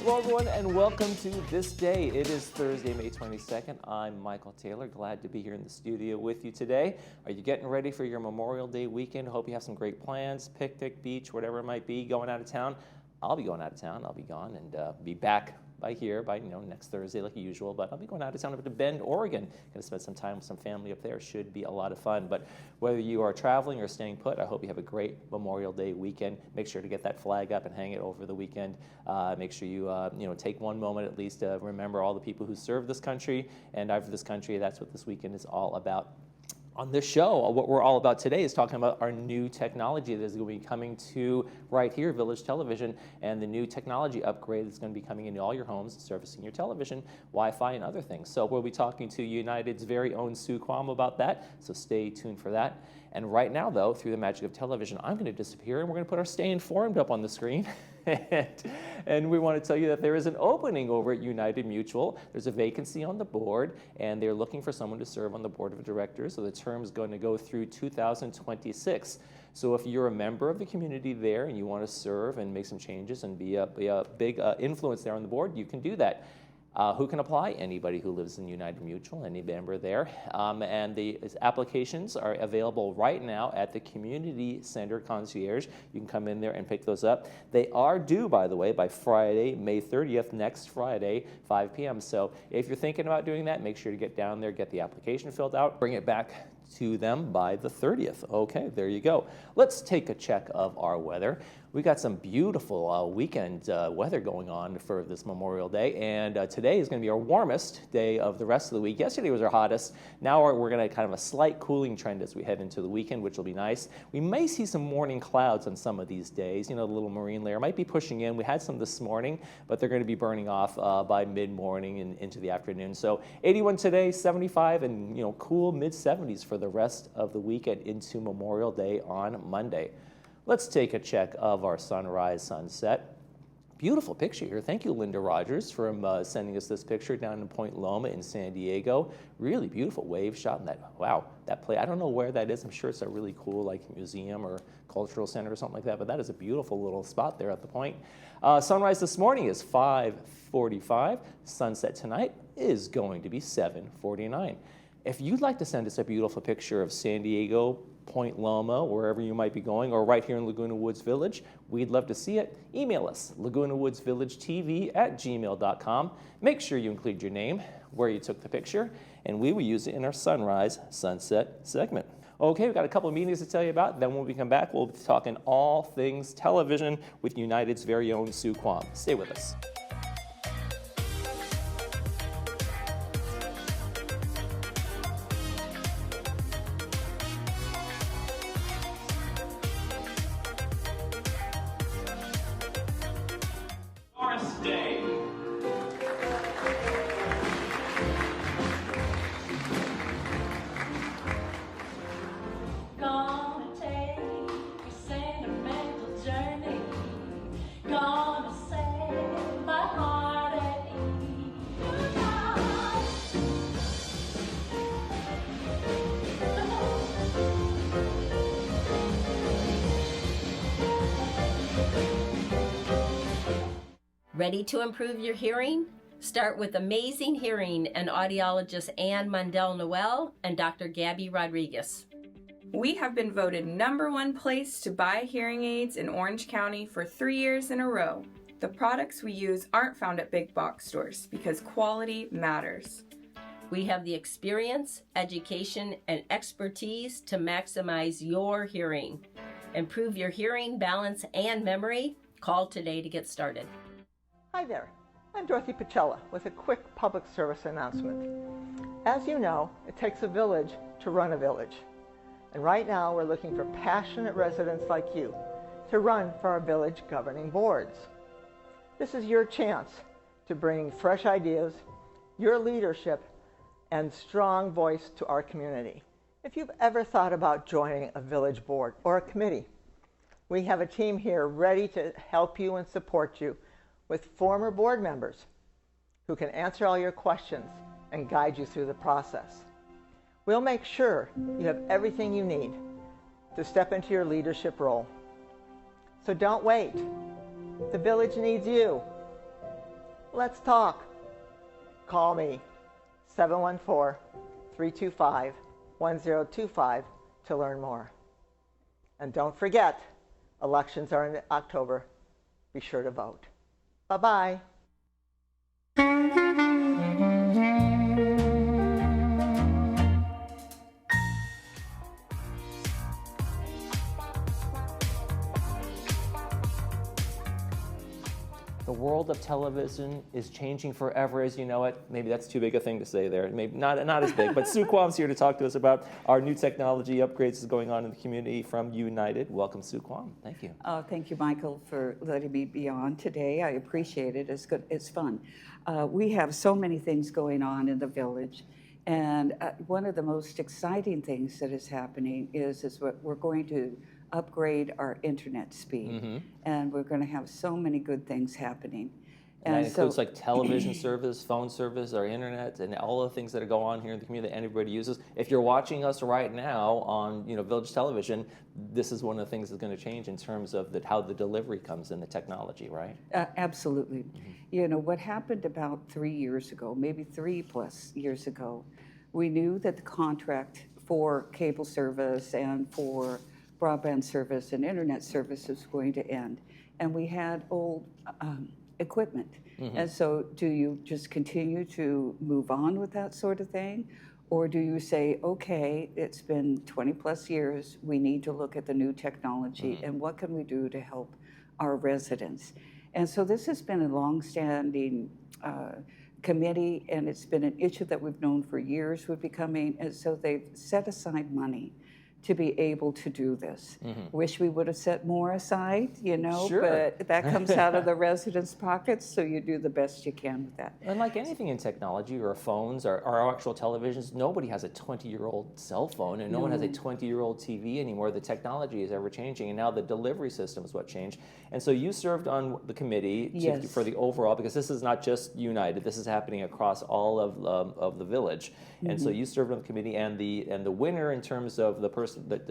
Hello, everyone, and welcome to This Day. It is Thursday, May 22nd. I'm Michael Taylor. Glad to be here in the studio with you today. Are you getting ready for your Memorial Day weekend? Hope you have some great plans, picnic, beach, whatever it might be, going out of town. I'll be going out of town. I'll be gone and be back by next Thursday like usual, but I'll be going out of town over to Bend, Oregon. Going to spend some time with some family up there. Should be a lot of fun. But whether you are traveling or staying put, I hope you have a great Memorial Day weekend. Make sure to get that flag up and hang it over the weekend. Make sure you take one moment at least to remember all the people who served this country and died for this country. That's what this weekend is all about. On this show, what we're all about today is talking about our new technology that is going to be coming to right here, Village Television, and the new technology upgrade that's going to be coming into all your homes, servicing your television, Wi-Fi, and other things. So we'll be talking to United's very own Sue Quam about that, so stay tuned for that. And right now, though, through the magic of television, I'm going to disappear, and we're going to put our Stay Informed up on the screen. And we want to tell you that there is an opening over at United Mutual. There's a vacancy on the board, and they're looking for someone to serve on the board of directors. So the term is going to go through 2026. So if you're a member of the community there and you want to serve and make some changes and be a big influence there on the board, you can do that. Who can apply? Anybody who lives in United Mutual, any member there. And the applications are available right now at the Community Center Concierge. You can come in there and pick those up. They are due, by the way, by Friday, May 30th, next Friday, 5 p.m. So if you're thinking about doing that, make sure to get down there, get the application filled out, bring it back to them by the 30th. Okay, there you go. Let's take a check of our weather. We got some beautiful weekend weather going on for this Memorial Day, and today is going to be our warmest day of the rest of the week. Yesterday was our hottest. Now we're going to kind of a slight cooling trend as we head into the weekend, which will be nice. We may see some morning clouds on some of these days. You know, the little marine layer might be pushing in. We had some this morning, but they're going to be burning off by mid-morning and into the afternoon. So 81 today, 75, and cool mid-70s for the rest of the weekend into Memorial Day on Monday. Let's take a check of our sunrise, sunset. Beautiful picture here. Thank you, Linda Rogers, for sending us this picture down in Point Loma in San Diego. Really beautiful wave shot in that. Wow, that place. I don't know where that is. I'm sure it's a really cool museum or cultural center or something like that, but that is a beautiful little spot there at the point. Sunrise this morning is 5:45. Sunset tonight is going to be 7:49. If you'd like to send us a beautiful picture of San Diego, Point Loma, wherever you might be going, or right here in Laguna Woods Village, we'd love to see it. Email us, lagunawoodsvillagetv@gmail.com. Make sure you include your name, where you took the picture, and we will use it in our sunrise sunset segment. Okay, we've got a couple of meetings to tell you about. Then when we come back, we'll be talking all things television with United's very own Sue Quam. Stay with us. Ready to improve your hearing? Start with Amazing Hearing and audiologist Ann Mundell-Noel and Dr. Gabby Rodriguez. We have been voted #1 place to buy hearing aids in Orange County for 3 years in a row. The products we use aren't found at big box stores because quality matters. We have the experience, education, and expertise to maximize your hearing. Improve your hearing, balance, and memory. Call today to get started. Hi there, I'm Dorothy Pacella with a quick public service announcement. As you know, it takes a village to run a village. And right now we're looking for passionate residents like you to run for our village governing boards. This is your chance to bring fresh ideas, your leadership, and strong voice to our community. If you've ever thought about joining a village board or a committee, we have a team here ready to help you and support you with former board members who can answer all your questions and guide you through the process. We'll make sure you have everything you need to step into your leadership role. So don't wait. The village needs you. Let's talk. Call me, 714-325-1025 to learn more. And don't forget, elections are in October. Be sure to vote. Bye-bye. The world of television is changing forever as you know it. Maybe that's too big a thing to say there. Maybe not as big, but Sue Kwam's here to talk to us about our new technology upgrades going on in the community from United. Welcome, Sue Kwam. Thank you. Thank you, Michael, for letting me be on today. I appreciate it. It's good. It's fun. We have so many things going on in the village. And one of the most exciting things that is happening is we're going to upgrade our internet speed. And we're going to have so many good things happening. And that includes like television service, phone service, our internet, and all the things that go on here in the community that anybody uses. If you're watching us right now on Village Television, this is one of the things that's going to change in terms of how the delivery comes in the technology, right? Absolutely. What happened about 3 years ago, maybe 3+ years ago, we knew that the contract for cable service and for broadband service and internet service was going to end. And we had old equipment. And so do you just continue to move on with that sort of thing? Or do you say, okay, it's been 20+ years, we need to look at the new technology and what can we do to help our residents? And so this has been a long-standing committee, and it's been an issue that we've known for years would be coming, and so they've set aside money to be able to do this. Wish we would have set more aside, Sure. but that comes out of the residents' pockets, so you do the best you can with that. And like anything in technology, or phones, or our actual televisions, nobody has a 20-year-old cell phone, and no one has a 20-year-old TV anymore. The technology is ever changing, and now the delivery system is what changed. And so you served on the committee for the overall, because this is not just United, this is happening across all of the village. And so you served on the committee, and the winner in terms of the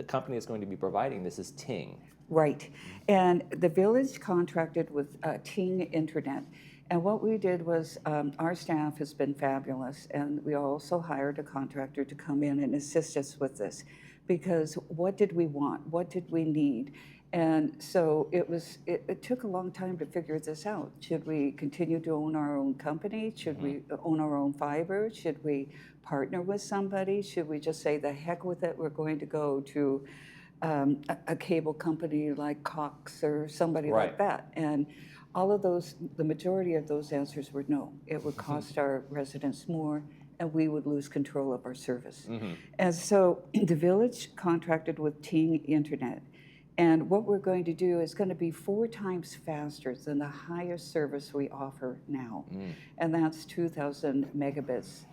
company that's going to be providing this is Ting. Right. And the village contracted with Ting Internet. And what we did was our staff has been fabulous, and we also hired a contractor to come in and assist us with this. Because what did we want? What did we need? And so it took a long time to figure this out. Should we continue to own our own company? Should we own our own fiber? Should we partner with somebody? Should we just say, the heck with it, we're going to go to a cable company like Cox or somebody like that? And all of those, the majority of those answers were no. It would cost our residents more, and we would lose control of our service. And so the village contracted with Ting Internet. And what we're going to do is going to be 4 times faster than the highest service we offer now. And that's 2,000 megabits.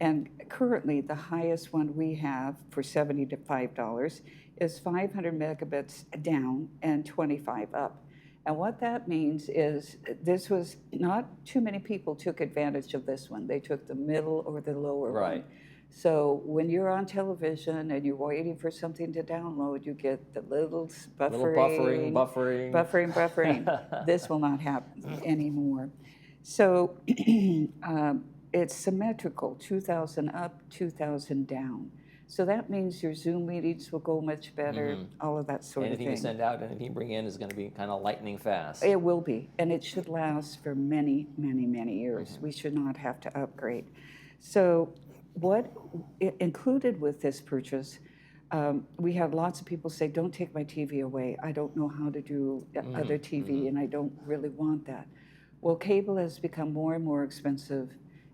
And currently, the highest one we have for $75 is 500 megabits down and 25 up. And what that means is this was not too many people took advantage of this one. They took the middle or the lower one. So when you're on television and you're waiting for something to download, you get the little buffering. This will not happen anymore. So it's symmetrical, 2,000 up, 2,000 down. So that means your Zoom meetings will go much better, all of that sort of thing. Anything you send out, anything you bring in is going to be kind of lightning fast. It will be, and it should last for many, many, many years. We should not have to upgrade. So what included with this purchase, we had lots of people say, don't take my TV away. I don't know how to do other TV, and I don't really want that. Well, cable has become more and more expensive,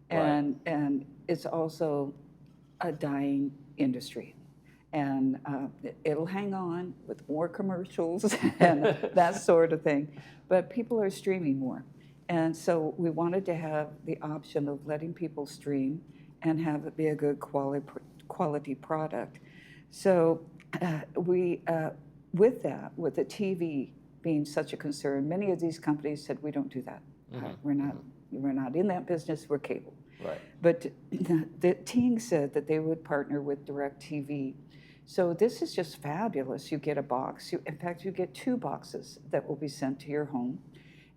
and it's also a dying industry. And it'll hang on with more commercials and that sort of thing. But people are streaming more. And so we wanted to have the option of letting people stream and have it be a good quality product. So with that, with the TV being such a concern, many of these companies said, we don't do that. We're not in that business, we're cable. But the Ting said that they would partner with DirecTV. So this is just fabulous. You get a box. In fact, you get 2 boxes that will be sent to your home.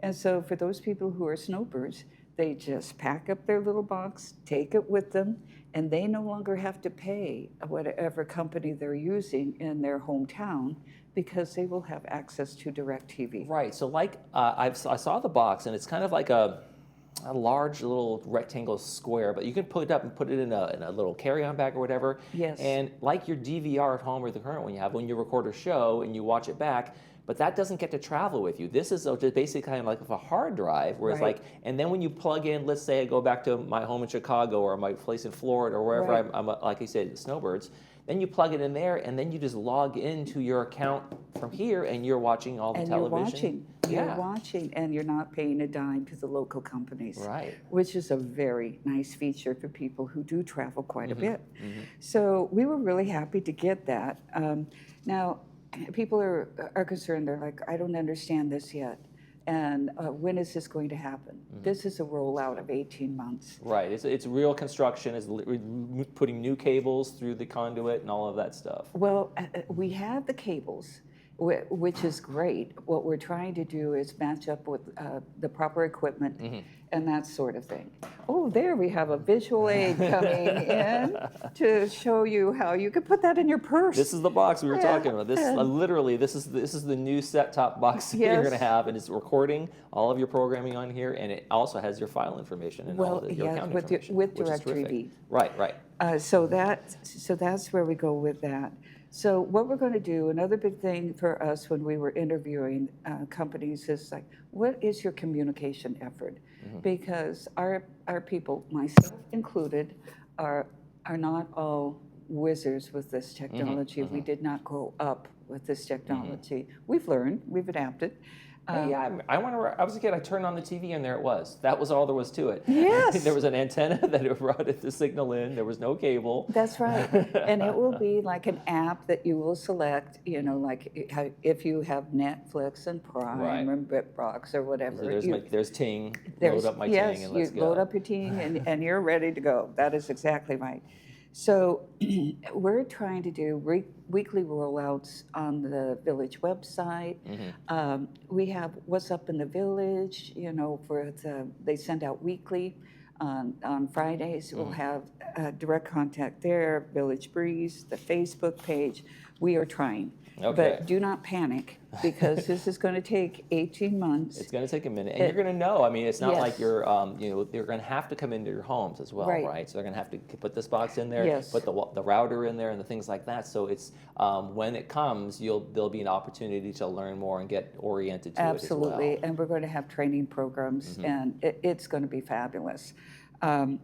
And so for those people who are snowbirds, they just pack up their little box, take it with them, and they no longer have to pay whatever company they're using in their hometown because they will have access to DirecTV. Right. So like I saw the box, and it's kind of like a large little rectangle square, but you can put it up and put it in a little carry-on bag or whatever. Yes. And like your DVR at home or the current one you have, when you record a show and you watch it back, but that doesn't get to travel with you. This is just basically kind of like a hard drive, where it's Right. like, and then when you plug in, let's say I go back to my home in Chicago or my place in Florida or wherever Right. I'm like you said, snowbirds, then you plug it in there, and then you just log into your account from here, and you're watching all the And television. you're watching, and you're not paying a dime to the local companies. Right. Which is a very nice feature for people who do travel quite a bit. So we were really happy to get that. Now, people are concerned. They're like, I don't understand this yet. And when is this going to happen? This is a rollout of 18 months. Right. It's real construction. It's putting new cables through the conduit and all of that stuff. Well, we have the cables, which is great. What we're trying to do is match up with the proper equipment and that sort of thing. Oh, there we have a visual aid coming in to show you how you could put that in your purse. This is the box we were talking about. This literally, this is the new set-top box that you're Yes. going to have, and it's recording all of your programming on here, and it also has your file information and all of your account information, with which is terrific. DirecTV. Right. So that's where we go with that. So what we're going to do, another big thing for us when we were interviewing companies is like, what is your communication effort? Because our people, myself included, are not all wizards with this technology. We did not grow up with this technology. We've learned, we've adapted. Hey, I was a kid, I turned on the TV and there it was. That was all there was to it. Yes. There was an antenna that brought the signal in. There was no cable. That's right. And it will be like an app that you will select, like if you have Netflix and Prime Right. or BritBox or whatever. So there's Ting, load up my Ting and let's go. Yes, you load up your Ting and you're ready to go. That is exactly right. So we're trying to do weekly rollouts on the village website. We have What's Up in the Village, they send out weekly. On Fridays, we'll have direct contact there, Village Breeze, the Facebook page. We are trying. Okay. But do not panic, because this is going to take 18 months. It's going to take a minute, and you're going to know. I mean, it's not like Yes. you're, they're going to have to come into your homes as well, Right. So they're going to have to put this box in there, Yes. put the router in there, and the things like that. So it's when it comes, there'll be an opportunity to learn more and get oriented to Absolutely, it as well. and we're going to have training programs, and it's going to be fabulous. The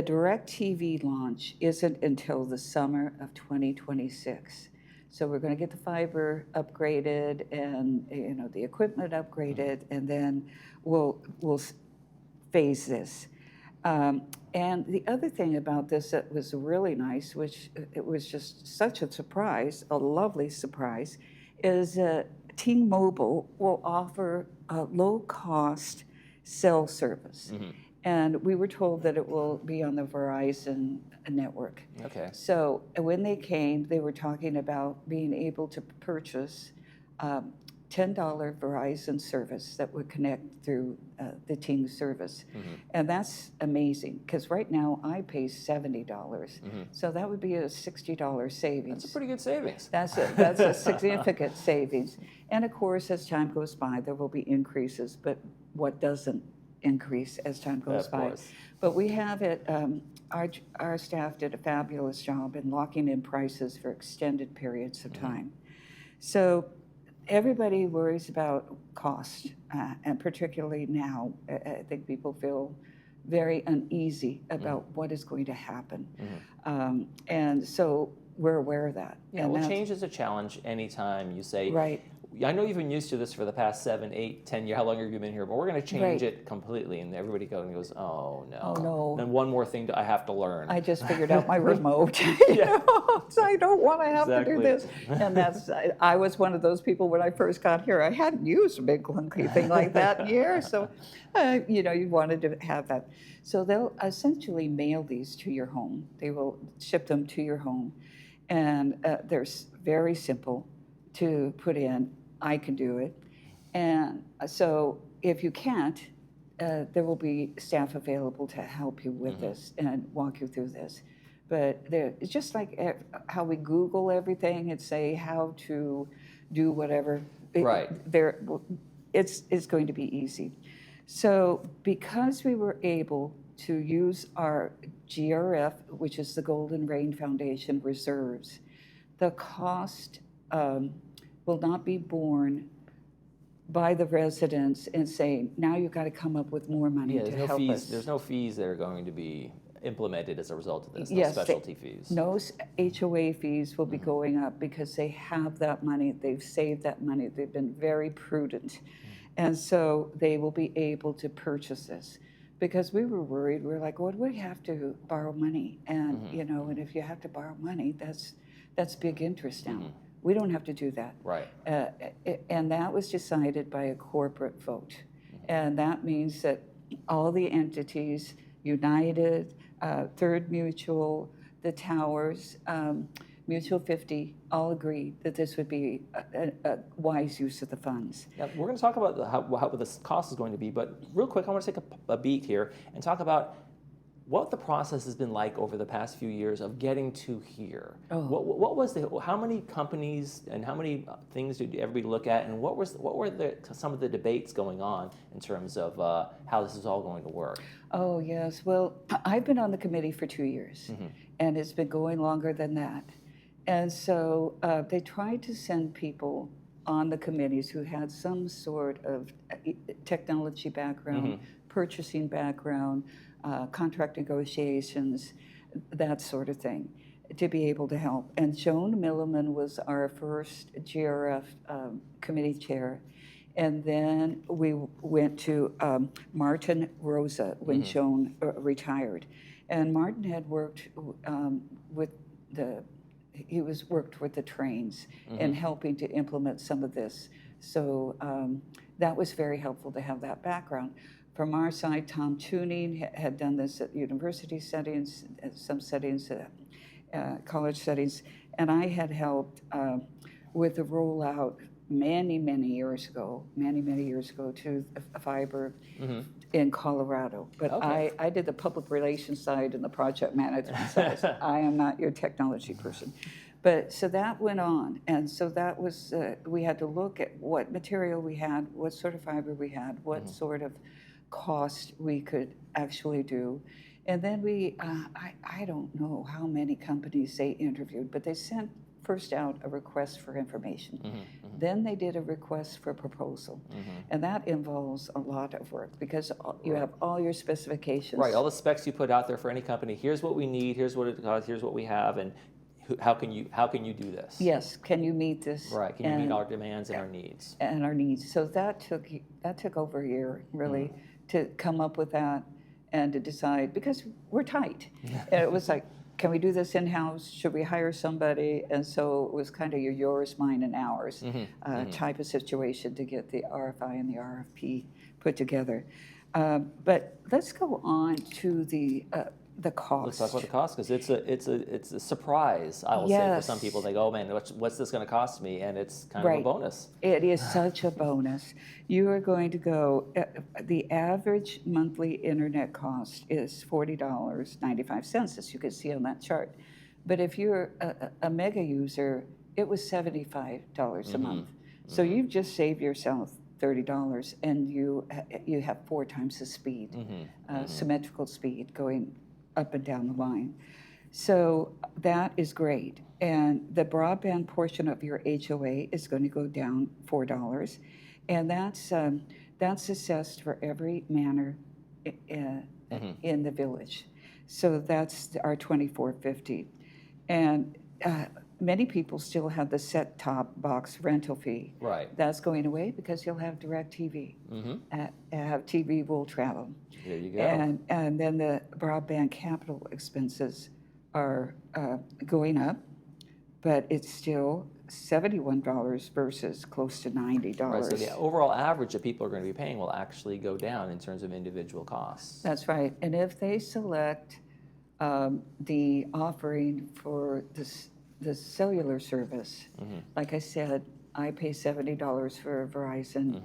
DirecTV launch isn't until the summer of 2026. So we're going to get the fiber upgraded and the equipment upgraded, and then we'll phase this. And the other thing about this that was really nice, which it was just such a surprise, a lovely surprise, is T-Mobile will offer a low-cost cell service. And we were told that it will be on the Verizon network. Okay. So when they came, they were talking about being able to purchase $10 Verizon service that would connect through the Ting service. And that's amazing, because right now I pay $70. So that would be a $60 savings. That's a pretty good savings. That's a significant savings. And of course, as time goes by, there will be increases, but what doesn't increase as time goes Of by. course. But we have it, our staff did a fabulous job in locking in prices for extended periods of time. So everybody worries about cost, and particularly now, I think people feel very uneasy about what is going to happen. And so we're aware of that. Yeah, And well, that's- change is a challenge anytime you say, Right. I know you've been used to this for the past 7, 8, 10 years, how long have you been here, but we're going to change it completely. And everybody goes, oh no. Oh, no. Then one more thing I have to learn. I just figured out my remote. So I don't want to have to do this. And I was one of those people when I first got here. I hadn't used a big clunky thing like that in years. So, you wanted to have that. So they'll essentially mail these to your home. They will ship them to your home. And they're very simple to put in. I can do it. And so if you can't, there will be staff available to help you with this and walk you through this. But it's just like how we Google everything and say how to do whatever. Right. It's going to be easy. So because we were able to use our GRF, which is the Golden Rain Foundation reserves, the cost will not be borne by the residents and saying, now you've got to come up with more money to help us. There's no fees that are going to be implemented as a result of this, no Yes, specialty fees. No HOA fees will be going up because they have that money, they've saved that money, they've been very prudent. And so they will be able to purchase this. Because we were worried, we were like, well, we have to borrow money. And, you know, and if you have to borrow money, that's big interest now. We don't have to do that. Right. And that was decided by a corporate vote. And that means that all the entities, United, Third Mutual, the Towers, Mutual 50, all agreed that this would be a wise use of the funds. Yeah, we're going to talk about how this cost is going to be, but real quick, I want to take a beat here and talk about what the process has been like over the past few years of getting to here. Oh. What was how many companies and how many things did everybody look at, and what were some of the debates going on in terms of how this is all going to work? Oh, yes. Well, I've been on the committee for 2 years, and it's been going longer than that. And so they tried to send people on the committees who had some sort of technology background, purchasing background, contract negotiations, that sort of thing, to be able to help. And Joan Milliman was our first GRF committee chair. And then we went to Martin Rosa when Joan retired. And Martin had worked worked with the trains and helping to implement some of this. So that was very helpful to have that background. From our side, Tom Tuning had done this at university settings, at some settings, college settings, and I had helped with the rollout many years ago to fiber in Colorado. But Okay. I did the public relations side and the project management side. I am not your technology person. But so that went on, and so that was, we had to look at what material we had, what sort of fiber we had, what sort of cost we could actually do. And then we, I don't know how many companies they interviewed, but they sent first out a request for information. Then they did a request for proposal. And that involves a lot of work because you have all your specifications. Right, all the specs you put out there for any company. Here's what we need, here's what it costs, here's what we have, and how can you do this? Yes, can you meet this? Right, can you meet our demands and our needs? And our needs. So that took over a year, really, to come up with that and to decide, because we're tight. And it was like, can we do this in-house? Should we hire somebody? And so it was kind of your yours, mine, and ours type of situation to get the RFI and the RFP put together. But let's go on to the cost. Let's talk about the cost, because it's a surprise, I will say, for some people. They go, oh man, what's this going to cost me? And it's kind of a bonus. It is such a bonus. You are going to go, the average monthly internet cost is $40.95, as you can see on that chart. But if you're a mega user, it was $75 a month. So you've just saved yourself $30, and you have 4 times the speed, symmetrical speed going up and down the line. So that is great. And the broadband portion of your HOA is going to go down $4. And that's assessed for every manor in the village. So that's our $24.50. And many people still have the set-top box rental fee. Right. That's going away because you'll have DirecTV. Have TV will travel. There you go. And then the broadband capital expenses are going up, but it's still $71 versus close to $90. Right, so the overall average that people are going to be paying will actually go down in terms of individual costs. That's right. And if they select the offering for the cellular service, like I said, I pay $70 for Verizon.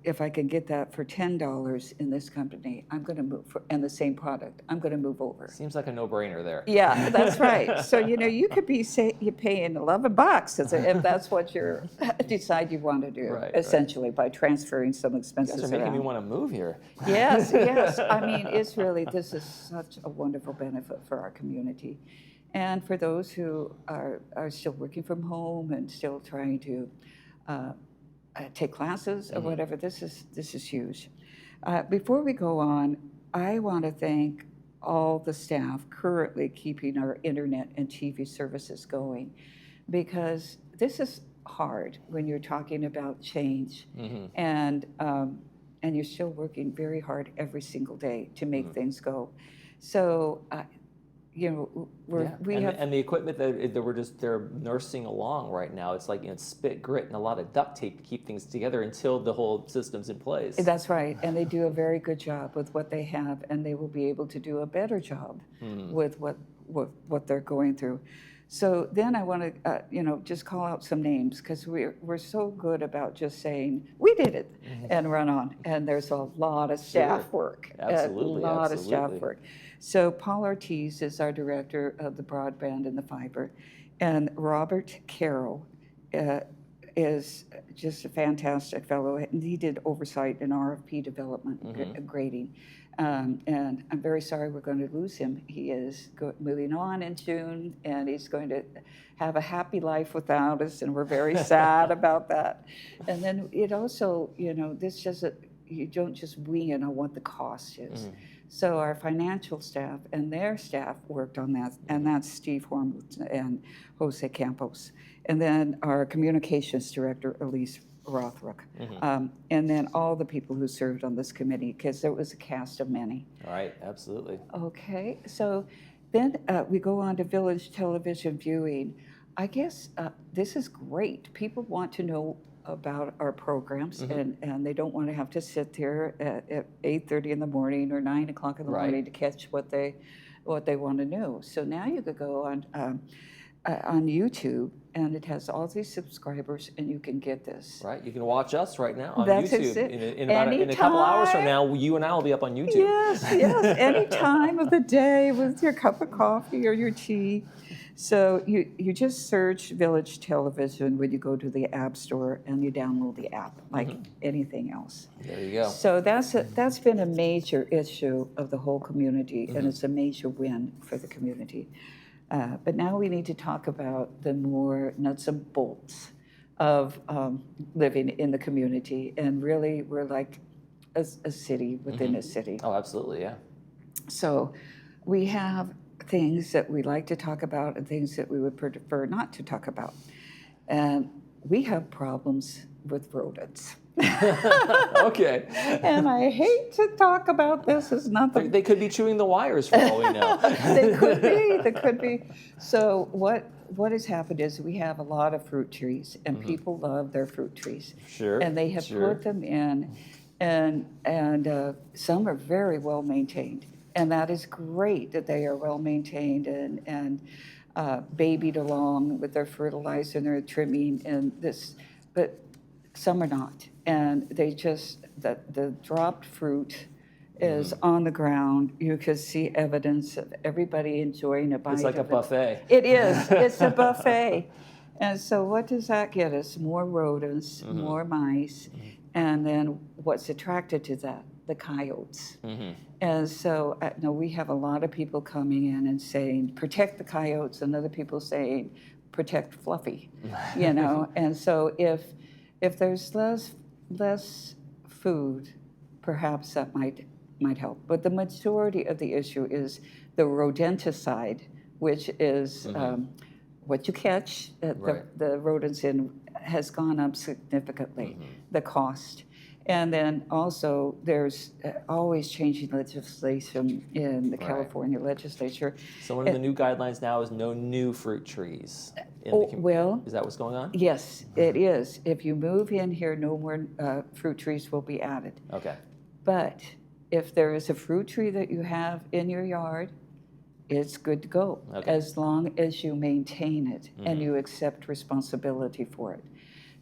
if I can get that for $10 in this company, I'm going to move, and the same product, I'm going to move over. Seems like a no-brainer there. Yeah, that's right. So, you could be, say, you're paying $11 if that's what you decide you want to do, Right, essentially, by transferring some You expenses guys are making me around. want to move here. Yes, yes. I mean, this is such a wonderful benefit for our community. And for those who are still working from home and still trying to take classes or whatever, this is huge. Before we go on, I want to thank all the staff currently keeping our internet and TV services going, because this is hard when you're talking about change, and you're still working very hard every single day to make things go. So we have and the equipment that they're nursing along right now. It's like spit, grit, and a lot of duct tape to keep things together until the whole system's in place. That's right, and they do a very good job with what they have, and they will be able to do a better job with what they're going through. So then I want to just call out some names, because we're so good about just saying we did it and run on, and there's a lot of staff work, Absolutely, a lot of staff absolutely. work. So Paul Ortiz is our director of the broadband and the fiber, and Robert Carroll is just a fantastic fellow, and he did oversight in RFP development, grading. And I'm very sorry we're going to lose him. He is moving on in June, and he's going to have a happy life without us, and we're very sad about that. And then it also, this doesn't, you don't just wing it on what the cost is. So our financial staff and their staff worked on that, and that's Steve Hormuth and Jose Campos. And then our communications director, Elise Rothrock. And then all the people who served on this committee, because there was a cast of many. All right, absolutely. Okay, so then we go on to village television viewing. I guess this is great. People want to know about our programs, and they don't want to have to sit there at 8:30 in the morning or 9 o'clock in the morning to catch what they want to know. So now you could go on YouTube, and it has all these subscribers, and you can get this. Right, you can watch us right now on That's YouTube. it. In a couple hours from now, you and I will be up on YouTube. Yes, any time of the day with your cup of coffee or your tea. So you just search Village Television when you go to the App Store, and you download the app like anything else. There you go. So that's been a major issue of the whole community, and it's a major win for the community. But now we need to talk about the more nuts and bolts of living in the community, and really we're like a city within a city. Oh, absolutely, yeah. So we have things that we like to talk about and things that we would prefer not to talk about. And we have problems with rodents. Okay. And I hate to talk about this. It's not the They could be chewing the wires for all we know. They could be. So what has happened is we have a lot of fruit trees, and people love their fruit trees. Sure. And they have put them in, and some are very well maintained. And that is great that they are well maintained and babied along with their fertilizer and their trimming and this, but some are not. And they just, the dropped fruit is on the ground. You can see evidence of everybody enjoying a bite. It's like a buffet. It is. It's a buffet. And so what does that get us? More rodents, more mice, and then what's attracted to that? The coyotes. And so we have a lot of people coming in and saying, protect the coyotes, and other people saying, protect Fluffy, And so if there's less food, perhaps that might help. But the majority of the issue is the rodenticide, which is what you catch, the rodents in, has gone up significantly, the cost. And then also there's always changing legislation in the California legislature. So one of the new guidelines now is no new fruit trees in the community. Well, is that what's going on? Yes, it is. If you move in here, no more fruit trees will be added. Okay. But if there is a fruit tree that you have in your yard, it's good to go, as long as you maintain it and you accept responsibility for it.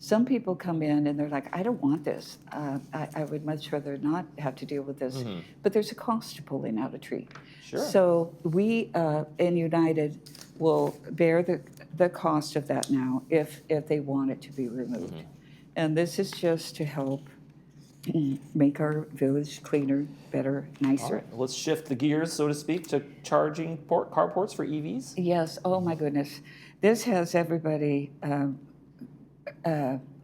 Some people come in and they're like, I don't want this. I would much rather not have to deal with this. But there's a cost to pulling out a tree. Sure. So we in United will bear the cost of that now if they want it to be removed. And this is just to help make our village cleaner, better, nicer. All right, let's shift the gears, so to speak, to charging carports for EVs. Yes, oh my goodness. This has everybody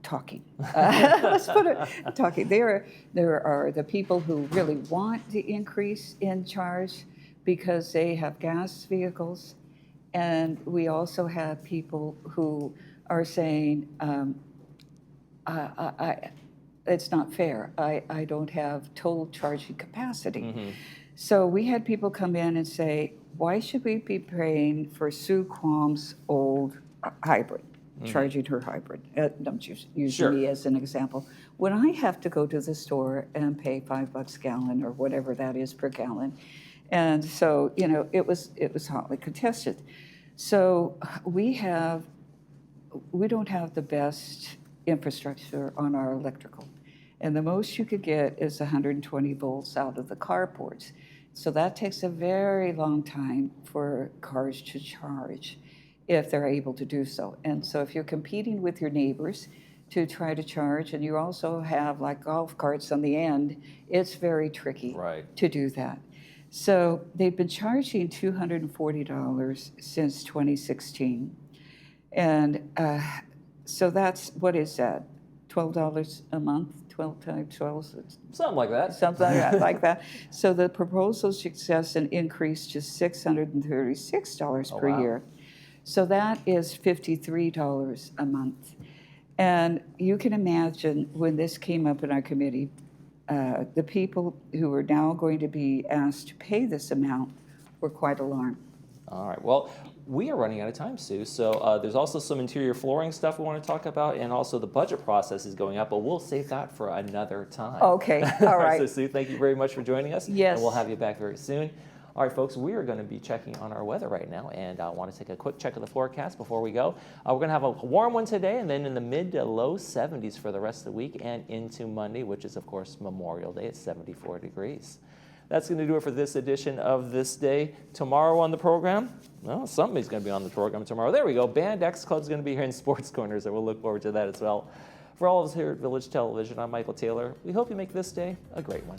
talking. Let's put it talking. There are the people who really want the increase in charge because they have gas vehicles. And we also have people who are saying, it's not fair. I don't have total charging capacity. So we had people come in and say, why should we be paying for Sue Quam's old hybrid, charging her hybrid? I'm just using me as an example. When I have to go to the store and pay $5 a gallon or whatever that is per gallon, and so it was hotly contested. So we don't have the best infrastructure on our electrical. And the most you could get is 120 volts out of the carports. So that takes a very long time for cars to charge if they're able to do so. And so if you're competing with your neighbors to try to charge, and you also have like golf carts on the end, it's very tricky to do that. So they've been charging $240 since 2016. And so that's, what is that? $12 a month, 12 times 12? Something like that. Something like that. So the proposal suggests an increase to $636 per year. So that is $53 a month. And you can imagine when this came up in our committee, the people who are now going to be asked to pay this amount were quite alarmed. All right. Well, we are running out of time, Sue. So there's also some interior flooring stuff we want to talk about, and also the budget process is going up, but we'll save that for another time. Okay. All right. So, Sue, thank you very much for joining us. Yes. And we'll have you back very soon. All right, folks, we are going to be checking on our weather right now, and I want to take a quick check of the forecast before we go. We're going to have a warm one today, and then in the mid to low 70s for the rest of the week and into Monday, which is, of course, Memorial Day at 74 degrees. That's going to do it for this edition of This Day. Tomorrow on the program, well, somebody's going to be on the program tomorrow. There we go. Band X Club's going to be here in Sports Corner, so we'll look forward to that as well. For all of us here at Village Television, I'm Michael Taylor. We hope you make this day a great one.